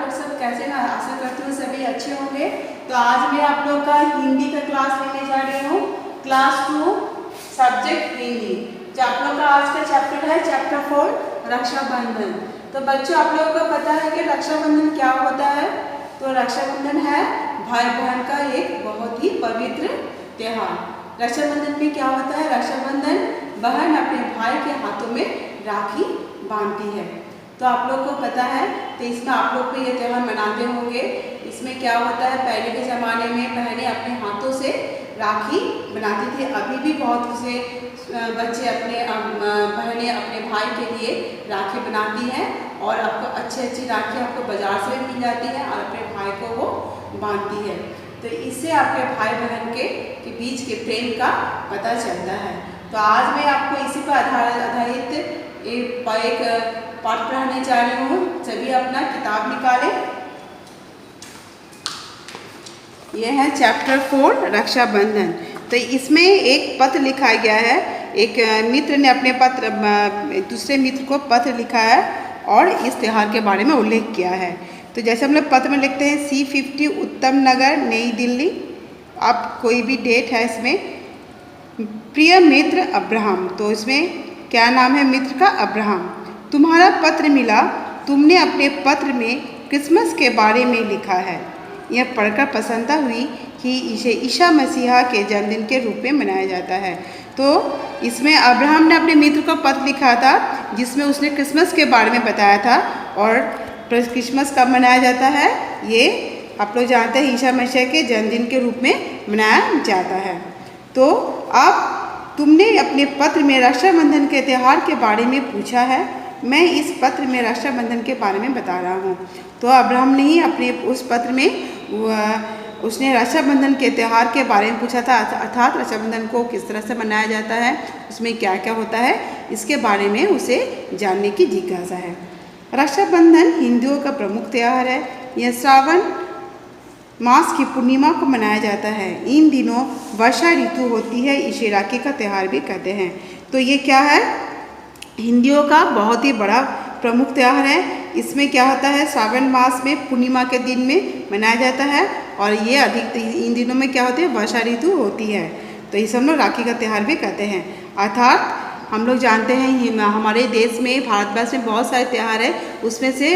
लोग सब कैसे हैं? आशा करती हूँ सभी अच्छे होंगे। तो आज मैं आप लोग का हिंदी का क्लास लेने जा रही हूँ, क्लास 2 सब्जेक्ट हिंदी। जो आप लोग का आज का चैप्टर है चैप्टर 4 रक्षाबंधन। तो बच्चों आप लोगों को पता है कि रक्षाबंधन क्या होता है? तो रक्षाबंधन है भाई बहन का एक बहुत ही पवित्र त्योहार। रक्षाबंधन में क्या होता है? रक्षाबंधन बहन अपने भाई के हाथों में राखी बांधती है। तो आप लोग को पता है, तो इसमें आप लोग को ये त्यौहार मनाते होंगे। इसमें क्या होता है, पहले के ज़माने में बहनें अपने हाथों से राखी बनाती थी। अभी भी बहुत से बच्चे अपने बहनें अपने भाई के लिए राखी बनाती हैं और आपको अच्छी राखी आपको बाज़ार से भी मिल जाती है और अपने भाई को वो बांधती है। तो इससे आपके भाई बहन के बीच के प्रेम का पता चलता है। तो आज मैं आपको इसी पर आधारित एक पाठ पढ़ाने जा रही हूँ। सभी अपना किताब निकालें। यह है चैप्टर 4 रक्षाबंधन। तो इसमें एक पत्र लिखा गया है। एक मित्र ने अपने दूसरे मित्र को पत्र लिखा है और इस त्यौहार के बारे में उल्लेख किया है। तो जैसे हम लोग पत्र में लिखते हैं C50 उत्तम नगर नई दिल्ली। अब कोई भी डेट है इसमें। प्रिय मित्र अब्राहम, तो इसमें क्या नाम है मित्र का? अब्राहम। तुम्हारा पत्र मिला। तुमने अपने पत्र में क्रिसमस के बारे में लिखा है। यह पढ़कर प्रसन्नता हुई कि इसे ईसा मसीहा के जन्मदिन के रूप में मनाया जाता है। तो इसमें अब्राहम ने अपने मित्र को पत्र लिखा था जिसमें उसने क्रिसमस के बारे में बताया था। और क्रिसमस कब मनाया जाता है? ये आप लोग जानते हैं ईसा मसीह के जन्मदिन के रूप में मनाया जाता है। तो अब तुमने अपने पत्र में रक्षाबंधन के त्यौहार के बारे में पूछा है। मैं इस पत्र में रक्षाबंधन के बारे में बता रहा हूँ। तो अब्राहम ने ही अपने उस पत्र में उसने रक्षाबंधन के त्यौहार के बारे में पूछा था, अर्थात रक्षाबंधन को किस तरह से मनाया जाता है, उसमें क्या क्या होता है, इसके बारे में उसे जानने की जिज्ञासा है। रक्षाबंधन हिंदुओं का प्रमुख त्यौहार है। यह श्रावण मास की पूर्णिमा को मनाया जाता है। इन दिनों वर्षा ऋतु होती है, इसे राखी का त्यौहार भी कहते हैं। तो ये क्या है? हिंदुओं का बहुत ही बड़ा प्रमुख त्यौहार है। इसमें क्या होता है, श्रावण मास में पूर्णिमा के दिन में मनाया जाता है और ये अधिक इन दिनों में क्या होती है, वर्षा ऋतु होती है। तो इसे हम लोग राखी का त्यौहार भी कहते हैं। अर्थात हम लोग जानते हैं हमारे देश में, भारतवर्ष में बहुत सारे त्यौहार है, उसमें से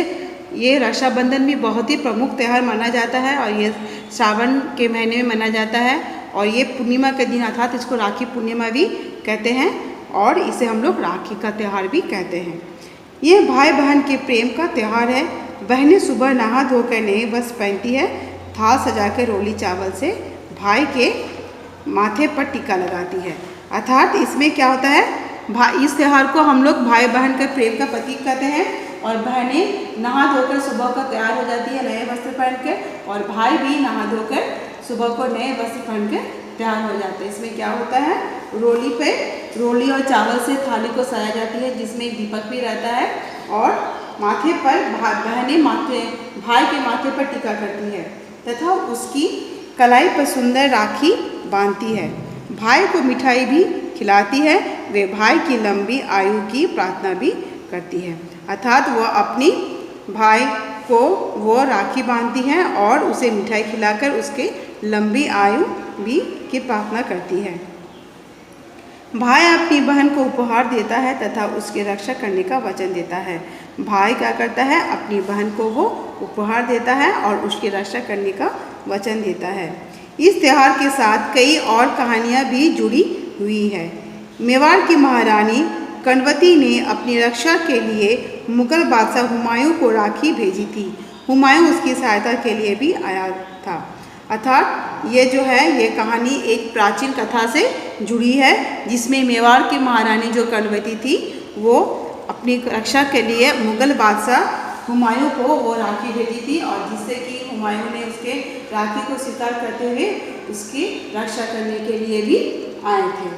ये रक्षाबंधन भी बहुत ही प्रमुख त्यौहार माना जाता है और ये श्रावण के महीने में मनाया जाता है और ये पूर्णिमा के दिन अर्थात इसको राखी पूर्णिमा भी कहते हैं और इसे हम लोग राखी का त्यौहार भी कहते हैं। ये भाई बहन के प्रेम का त्यौहार है। बहनें सुबह नहा धोकर नए वस्त्र पहनती है, थाल सजाकर रोली चावल से भाई के माथे पर टीका लगाती है। अर्थात इसमें क्या होता है, इस त्यौहार को हम लोग भाई बहन के प्रेम का प्रतीक कहते हैं और बहनें नहा धोकर सुबह को तैयार हो जाती है नए वस्त्र पहन के और भाई भी नहा धोकर सुबह को नए वस्त्र पहन के तैयार हो जाते हैं। इसमें क्या होता है, रोली और चावल से थाली को सजाई जाती है जिसमें एक दीपक भी रहता है और माथे पर बहनें भाई के माथे पर टीका करती है तथा उसकी कलाई पर सुंदर राखी बांधती है। भाई को मिठाई भी खिलाती है। वे भाई की लंबी आयु की प्रार्थना भी करती है। अर्थात वह अपनी भाई को वो राखी बांधती है और उसे मिठाई खिलाकर उसके लंबी आयु भी की प्रार्थना करती है। भाई अपनी बहन को उपहार देता है तथा उसकी रक्षा करने का वचन देता है। भाई क्या करता है, अपनी बहन को वो उपहार देता है और उसकी रक्षा करने का वचन देता है। इस त्यौहार के साथ कई और कहानियाँ भी जुड़ी हुई है। मेवाड़ की महारानी कनवती ने अपनी रक्षा के लिए मुगल बादशाह हुमायूं को राखी भेजी थी। हुमायूं उसकी सहायता के लिए भी आया था। अर्थात ये जो है ये कहानी एक प्राचीन कथा से जुड़ी है जिसमें मेवाड़ की महारानी जो कनवती थी वो अपनी रक्षा के लिए मुगल बादशाह हुमायूं को वो राखी भेजी थी और जिससे कि हुमायूं ने उसके राखी को स्वीकार करते हुए उसकी रक्षा करने के लिए भी आए थे।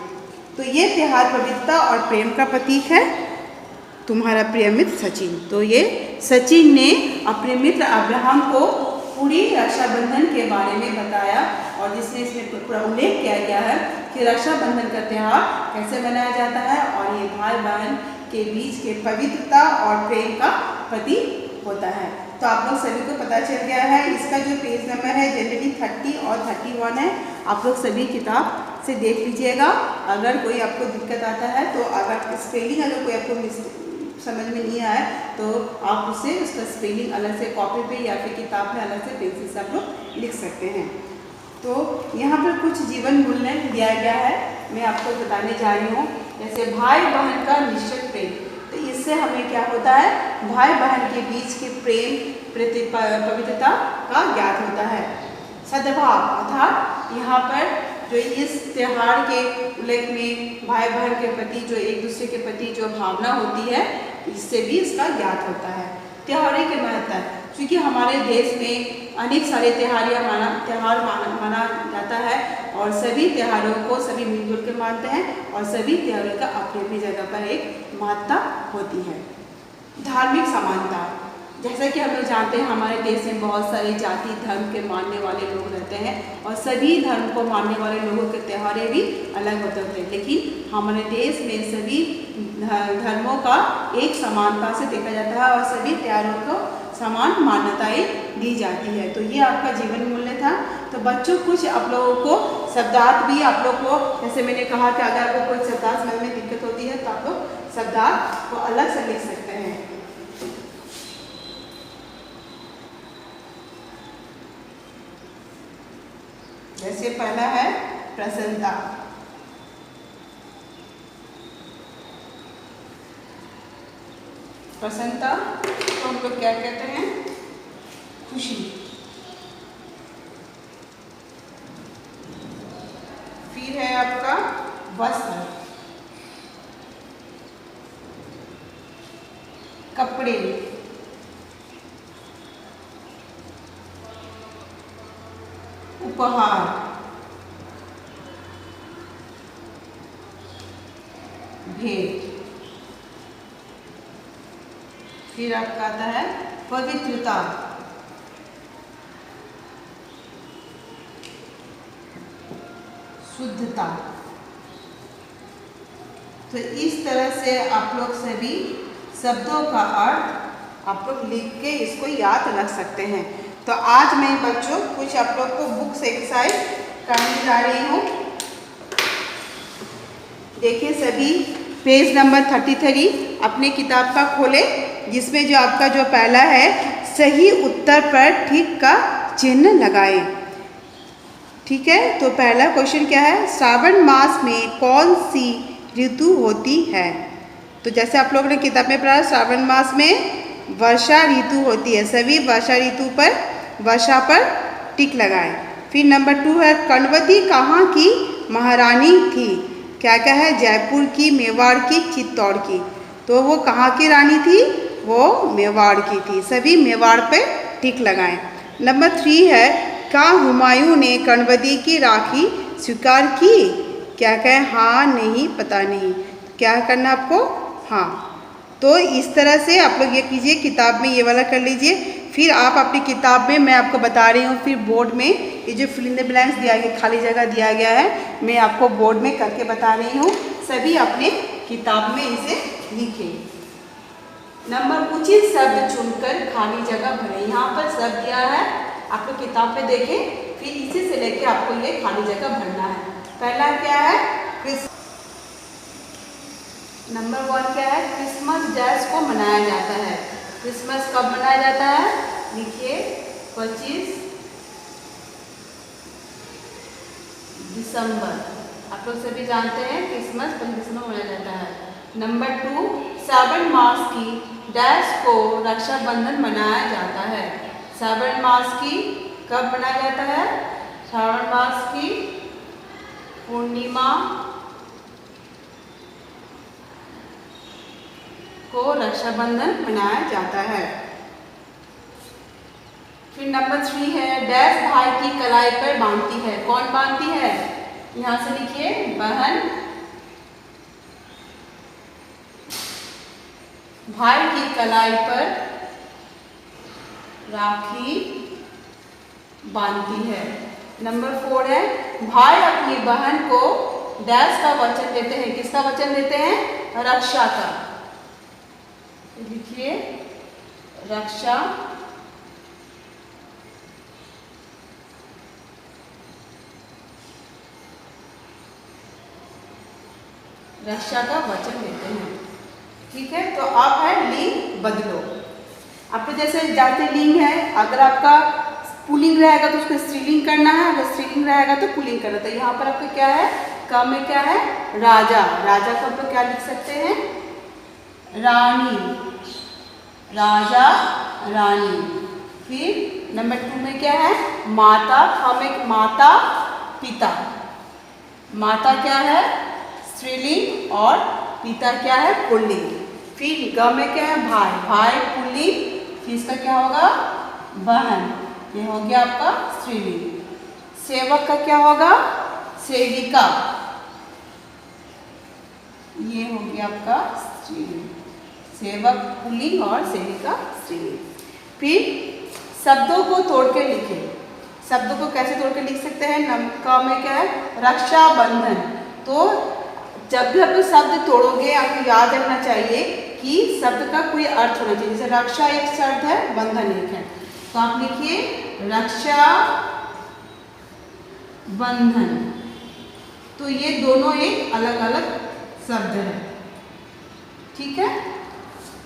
तो ये त्यौहार पवित्रता और प्रेम का प्रतीक है। तुम्हारा प्रिय मित्र सचिन। तो ये सचिन ने अपने मित्र अब्राहम को पूरी रक्षाबंधन के बारे में बताया और जिसमें इसमें पूरा उल्लेख किया गया है कि रक्षाबंधन का त्यौहार कैसे मनाया जाता है और ये भाई बहन के बीच के पवित्रता और प्रेम का प्रतीक होता है। तो आप लोग सभी को पता चल गया है। इसका जो पेज नंबर है जनरली 30 और 31 है। आप लोग सभी किताब से देख लीजिएगा। अगर कोई आपको दिक्कत आता है तो अगर स्पेलिंग अगर कोई आपको समझ में नहीं आया तो आप उसे उसका स्पेलिंग अलग से कॉपी पे या फिर किताब में अलग से पेंसिल से आप लोग लिख सकते हैं। तो यहाँ पर कुछ जीवन मूल्य दिया गया है, मैं आपको बताने जा रही हूँ। जैसे भाई बहन का निश्चित प्रेम, तो इससे हमें क्या होता है, भाई बहन के बीच के प्रेम पवित्रता का ज्ञात होता है। सद्भाव अर्थात यहाँ पर जो इस त्यौहार के उल्लेख में भाई बहन के प्रति जो एक दूसरे के प्रति जो भावना होती है, इससे भी इसका ज्ञात होता है। त्योहारों के महत्व, क्योंकि हमारे देश में अनेक सारे त्यौहार माना जाता है और सभी त्योहारों को सभी मिलजुल के मानते हैं और सभी त्योहारों का अपनी अपनी जगह पर एक महत्ता होती है। धार्मिक समानता, जैसा कि हम लोग जानते हैं हमारे देश में बहुत सारे जाति धर्म के मानने वाले लोग रहते हैं और सभी धर्म को मानने वाले लोगों के त्यौहार भी अलग होते हैं, लेकिन हमारे देश में सभी धर्मों का एक समानता से देखा जाता है और सभी त्योहारों को समान मान्यताएं दी जाती है। तो ये आपका जीवन मूल्य था। तो बच्चों कुछ आप लोगों को शब्दार्थ भी आप लोग को, जैसे मैंने कहा कि अगर आपको कोई शब्दार्थ समझ में दिक्कत होती है तो आप लोग शब्दार्थ को अलग से लिख सकते हैं। जैसे पहला है प्रसन्नता, प्रसन्नता तो हम लोग क्या कहते हैं, खुशी। फिर है आपका वस्त्र, कपड़े, उपहार, भेंट। फिर आपका आता है पवित्रता, शुद्धता। तो इस तरह से आप लोग सभी शब्दों का अर्थ आप लोग लिख के इसको याद रख सकते हैं। तो आज मैं बच्चों कुछ आप लोग को बुक्स एक्सरसाइज करने जा रही हूँ। देखिए सभी पेज नंबर 33 अपने किताब का खोले, जिसमें जो आपका जो पहला है सही उत्तर पर ठीक का चिन्ह लगाएं। ठीक है, तो पहला क्वेश्चन क्या है, श्रावण मास में कौन सी ऋतु होती है। तो जैसे आप लोगों ने किताब में पढ़ा, श्रावण मास में वर्षा ऋतु होती है। सभी वर्षा ऋतु पर वर्षा पर टिक लगाएं। फिर नंबर 2 है कणवती कहाँ की महारानी थी। क्या क्या है, जयपुर की, मेवाड़ की, चित्तौड़ की। तो वो कहाँ की रानी थी, वो मेवाड़ की थी। सभी मेवाड़ पे टिक लगाएं। नंबर 3 है क्या हुमायूं ने कणवती की राखी स्वीकार की। क्या क्या है, हाँ नहीं पता नहीं। क्या करना आपको, हाँ। तो इस तरह से आप लोग ये कीजिए, किताब में ये वाला कर लीजिए। फिर आप अपनी किताब में, मैं आपको बता रही हूँ, फिर बोर्ड में ये जो फिल इन द ब्लैंक्स दिया गया, खाली जगह दिया गया है, मैं आपको बोर्ड में करके बता रही हूँ। सभी अपने किताब में इसे लिखें। नंबर उचित शब्द चुनकर खाली जगह भरें। यहाँ पर शब्द दिया है, आप लोग किताब में देखें, फिर इसी से लेके आपको ये खाली जगह भरना है। पहला क्या है, नंबर 1 क्या है, क्रिसमस डैश को मनाया जाता है। क्रिसमस कब मनाया जाता है, लिखिए 25 दिसंबर। आप लोग सभी जानते हैं क्रिसमस 25 दिसंबर मनाया जाता है। नंबर 2 श्रावण मास की डैश को रक्षाबंधन मनाया जाता है। श्रावण मास की कब मनाया जाता है, श्रावण मास की पूर्णिमा को रक्षाबंधन मनाया जाता है। फिर नंबर 3 है डैश भाई की कलाई पर बांधती है। कौन बांधती है, यहां से लिखिए बहन भाई की कलाई पर राखी बांधती है। नंबर 4 है भाई अपनी बहन को डैश का वचन देते हैं। किसका वचन देते हैं, रक्षा का। लिखिए रक्षा रक्षा का वचन देते हैं। ठीक है, तो अब है लिंग बदलो। आपको जैसे जाति लिंग है, अगर आपका पुल्लिंग रहेगा तो उसको स्त्रीलिंग करना है, अगर स्त्रीलिंग रहेगा तो पुल्लिंग करना। तो यहाँ पर आपका क्या है, क में क्या है, राजा। राजा को आप क्या लिख सकते हैं, रानी, राजा रानी। फिर नंबर 2 में क्या है, माता। हम एक माता पिता। माता क्या है, स्त्रीलिंग, और पिता क्या है, पुल्लिंग। फिर ग में क्या है, भाई। भाई पुल्लिंग। फिर इसका क्या होगा, बहन। ये हो गया आपका स्त्रीलिंग। सेवक का क्या होगा, सेविका। ये हो गया आपका स्त्रीलिंग। सेवक पुल्लिंग और सेविका स्त्रीलिंग। फिर शब्दों को तोड़ के लिखे। शब्दों को कैसे तोड़ के लिख सकते हैं, क में क्या है, रक्षाबंधन। तो जब भी आप शब्द तोड़ोगे आपको याद रखना चाहिए कि शब्द का कोई अर्थ होना चाहिए। जैसे रक्षा एक शब्द है, बंधन एक है, तो आप लिखिए रक्षा बंधन। तो ये दोनों एक अलग अलग शब्द है। ठीक है।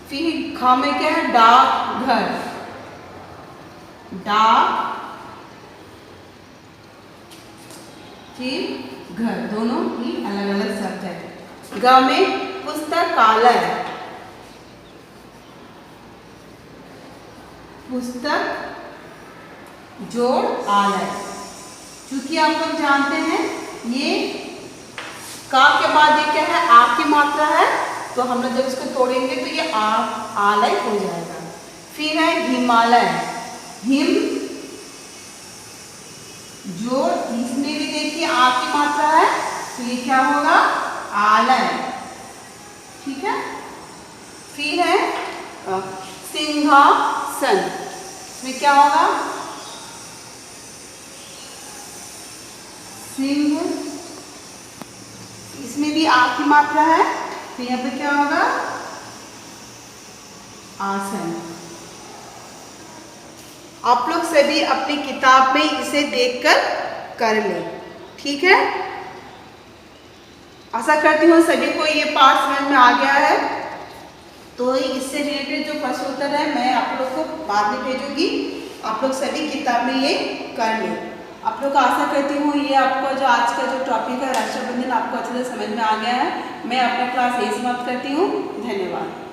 फिर ख में क्या है, डाक घर। डाक फिर घर, दोनों ही अलग अलग शब्द है। ग में पुस्तकालय। पुस्तक जोड़ आलय। क्योंकि आप लोग जानते हैं ये का के बाद ये क्या है, आ की मात्रा है, तो हम लोग जब इसको तोड़ेंगे तो ये आलय हो जाएगा। फिर है हिमालय। हिम जोड़, इसमें भी देखिए आ की मात्रा है, तो ये क्या होगा, आलय। ठीक है। फिर है सिंहासन। इसमें क्या होगा, सिंह, इसमें भी आ की मात्रा है, तो यहाँ पे क्या होगा, आसन। आप लोग सभी अपनी किताब में इसे देखकर कर लें। ठीक है। आशा करती हूँ सभी को ये पाठ समझ में आ गया है। तो इससे रिलेटेड जो प्रश्न उत्तर है मैं आप लोग को बाद में भेजूंगी। आप लोग सभी किताब में ये कर लें। आप लोग आशा करती हूँ ये आपका जो आज का जो टॉपिक है रक्षाबंधन आपको अच्छे से समझ में आ गया है। मैं अपना क्लास यही समाप्त करती हूँ। धन्यवाद।